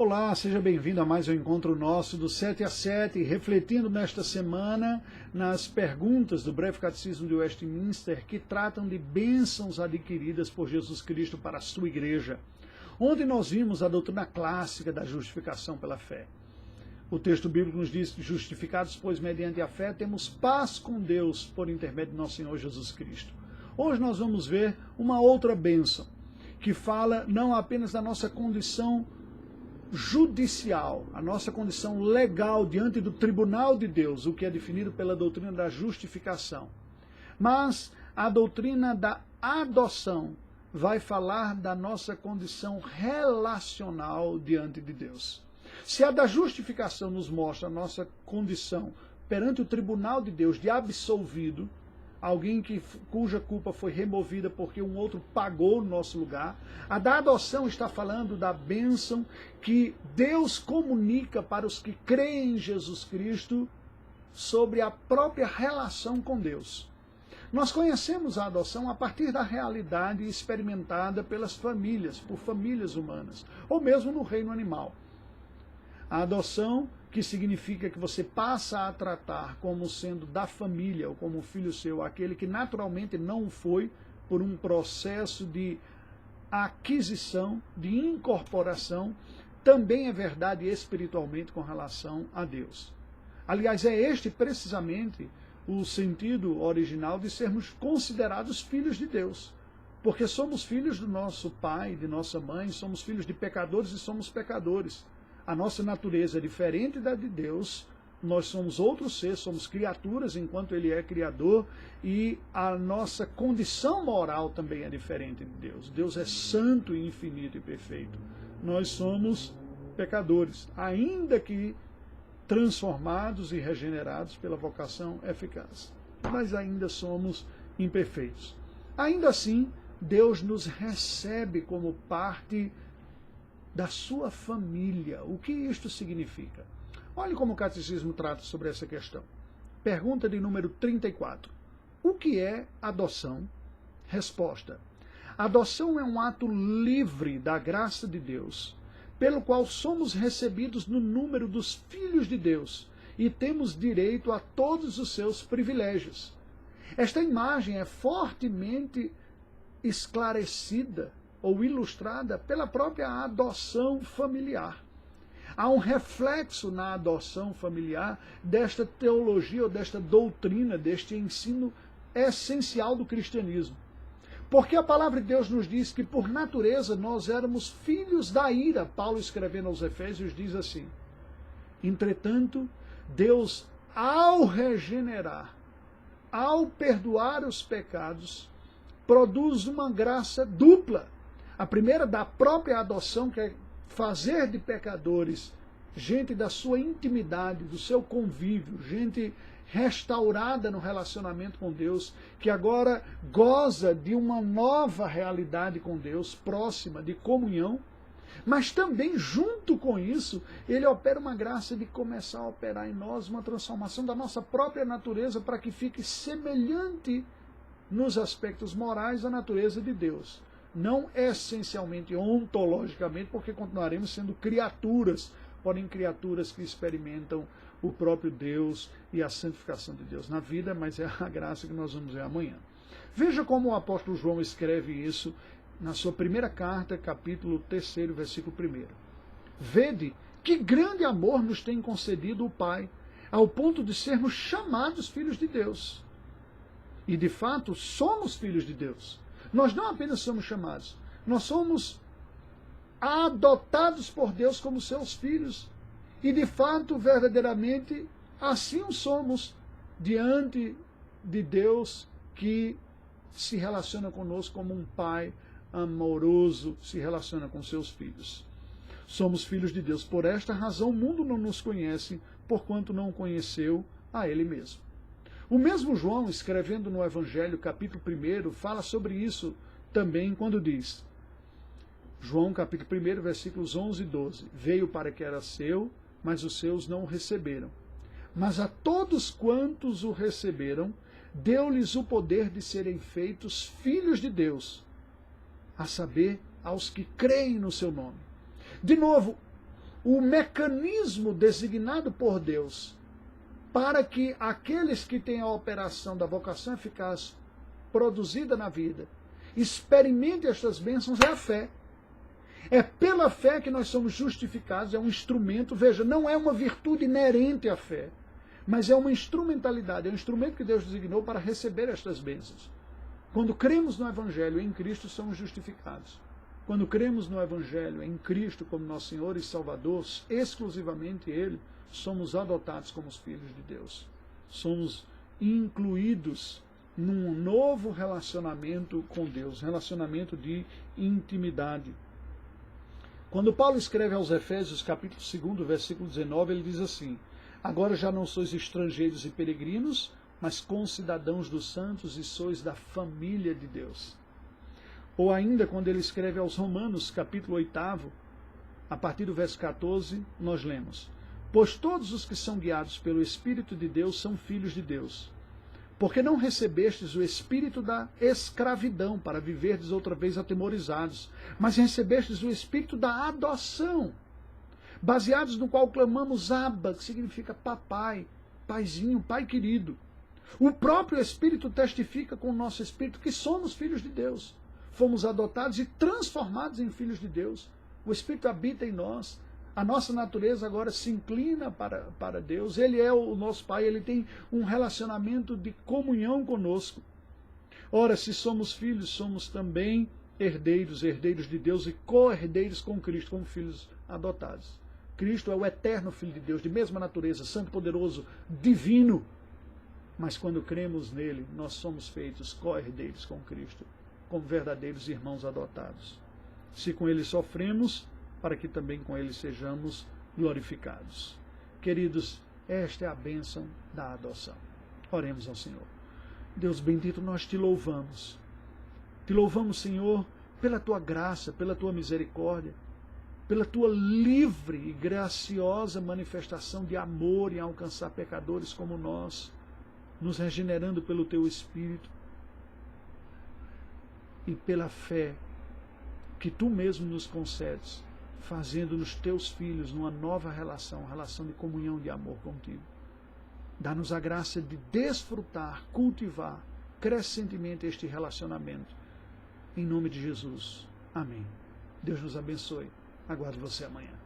Olá, seja bem-vindo a mais um encontro nosso do 7 a 7, refletindo nesta semana nas perguntas do Breve Catecismo de Westminster que tratam de bênçãos adquiridas por Jesus Cristo para a sua igreja. Ontem nós vimos a doutrina clássica da justificação pela fé. O texto bíblico nos diz que justificados, pois, mediante a fé, temos paz com Deus por intermédio de nosso Senhor Jesus Cristo. Hoje nós vamos ver uma outra bênção, que fala não apenas da nossa condição judicial, a nossa condição legal diante do tribunal de Deus, o que é definido pela doutrina da justificação. Mas a doutrina da adoção vai falar da nossa condição relacional diante de Deus. Se a da justificação nos mostra a nossa condição perante o tribunal de Deus de absolvido, alguém cuja culpa foi removida porque um outro pagou no nosso lugar. A da adoção está falando da bênção que Deus comunica para os que creem em Jesus Cristo sobre a própria relação com Deus. Nós conhecemos a adoção a partir da realidade experimentada pelas famílias, por famílias humanas, ou mesmo no reino animal. A adoção, que significa que você passa a tratar como sendo da família ou como um filho seu, aquele que naturalmente não foi por um processo de aquisição, de incorporação, também é verdade espiritualmente com relação a Deus. Aliás, é este precisamente o sentido original de sermos considerados filhos de Deus. Porque somos filhos do nosso pai, de nossa mãe, somos filhos de pecadores e somos pecadores. A nossa natureza é diferente da de Deus, nós somos outro ser, somos criaturas enquanto Ele é criador, e a nossa condição moral também é diferente de Deus. Deus é santo, infinito e perfeito. Nós somos pecadores, ainda que transformados e regenerados pela vocação eficaz. Mas ainda somos imperfeitos. Ainda assim, Deus nos recebe como parte da sua família. O que isto significa? Olhe como o Catecismo trata sobre essa questão. Pergunta de número 34. O que é adoção? Resposta. Adoção é um ato livre da graça de Deus, pelo qual somos recebidos no número dos filhos de Deus e temos direito a todos os seus privilégios. Esta imagem é fortemente esclarecida ou ilustrada pela própria adoção familiar. Há um reflexo na adoção familiar desta teologia ou desta doutrina, deste ensino essencial do cristianismo. Porque a palavra de Deus nos diz que, por natureza, nós éramos filhos da ira. Paulo, escrevendo aos Efésios, diz assim: entretanto, Deus, ao regenerar, ao perdoar os pecados, produz uma graça dupla. A primeira da própria adoção, que é fazer de pecadores gente da sua intimidade, do seu convívio, gente restaurada no relacionamento com Deus, que agora goza de uma nova realidade com Deus, próxima, de comunhão. Mas também, junto com isso, ele opera uma graça de começar a operar em nós uma transformação da nossa própria natureza para que fique semelhante nos aspectos morais à natureza de Deus. Não essencialmente ontologicamente, porque continuaremos sendo criaturas, porém criaturas que experimentam o próprio Deus e a santificação de Deus na vida, mas é a graça que nós vamos ver amanhã. Veja como o apóstolo João escreve isso na sua primeira carta, capítulo 3, versículo 1. Vede que grande amor nos tem concedido o Pai, ao ponto de sermos chamados filhos de Deus. E de fato somos filhos de Deus. Nós não apenas somos chamados, nós somos adotados por Deus como seus filhos. E de fato, verdadeiramente, assim o somos diante de Deus, que se relaciona conosco como um pai amoroso se relaciona com seus filhos. Somos filhos de Deus. Por esta razão o mundo não nos conhece, porquanto não conheceu a Ele mesmo. O mesmo João, escrevendo no Evangelho, capítulo 1, fala sobre isso também quando diz, João capítulo 1, versículos 11 e 12, veio para que era seu, mas os seus não o receberam. Mas a todos quantos o receberam, deu-lhes o poder de serem feitos filhos de Deus, a saber, aos que creem no seu nome. De novo, o mecanismo designado por Deus para que aqueles que têm a operação da vocação eficaz produzida na vida experimentem estas bênçãos é a fé. É pela fé que nós somos justificados, é um instrumento, veja, não é uma virtude inerente à fé, mas é uma instrumentalidade, é um instrumento que Deus designou para receber estas bênçãos. Quando cremos no Evangelho em Cristo, somos justificados. Quando cremos no Evangelho em Cristo como nosso Senhor e Salvador, exclusivamente Ele, somos adotados como os filhos de Deus. Somos incluídos num novo relacionamento com Deus, relacionamento de intimidade. Quando Paulo escreve aos Efésios, capítulo 2, versículo 19, ele diz assim: agora já não sois estrangeiros e peregrinos, mas concidadãos dos santos e sois da família de Deus. Ou ainda, quando ele escreve aos Romanos, capítulo 8, a partir do verso 14, nós lemos: pois todos os que são guiados pelo Espírito de Deus são filhos de Deus. Porque não recebestes o espírito da escravidão para viverdes outra vez atemorizados, mas recebestes o espírito da adoção, baseados no qual clamamos Abba, que significa papai, paizinho, pai querido. O próprio Espírito testifica com o nosso espírito que somos filhos de Deus. Fomos adotados e transformados em filhos de Deus. O Espírito habita em nós. A nossa natureza agora se inclina para Deus. Ele é o nosso Pai, Ele tem um relacionamento de comunhão conosco. Ora, se somos filhos, somos também herdeiros, herdeiros de Deus e co-herdeiros com Cristo, como filhos adotados. Cristo é o eterno Filho de Deus, de mesma natureza, santo, poderoso, divino. Mas quando cremos nele, nós somos feitos co-herdeiros com Cristo, como verdadeiros irmãos adotados. Se com ele sofremos, para que também com ele sejamos glorificados. Queridos, esta é a bênção da adoção. Oremos ao Senhor. Deus bendito, nós te louvamos. Te louvamos, Senhor, pela tua graça, pela tua misericórdia, pela tua livre e graciosa manifestação de amor em alcançar pecadores como nós, nos regenerando pelo teu Espírito e pela fé que tu mesmo nos concedes, fazendo-nos teus filhos numa nova relação, relação de comunhão, de amor contigo. Dá-nos a graça de desfrutar, cultivar crescentemente este relacionamento. Em nome de Jesus. Amém. Deus nos abençoe. Aguardo você amanhã.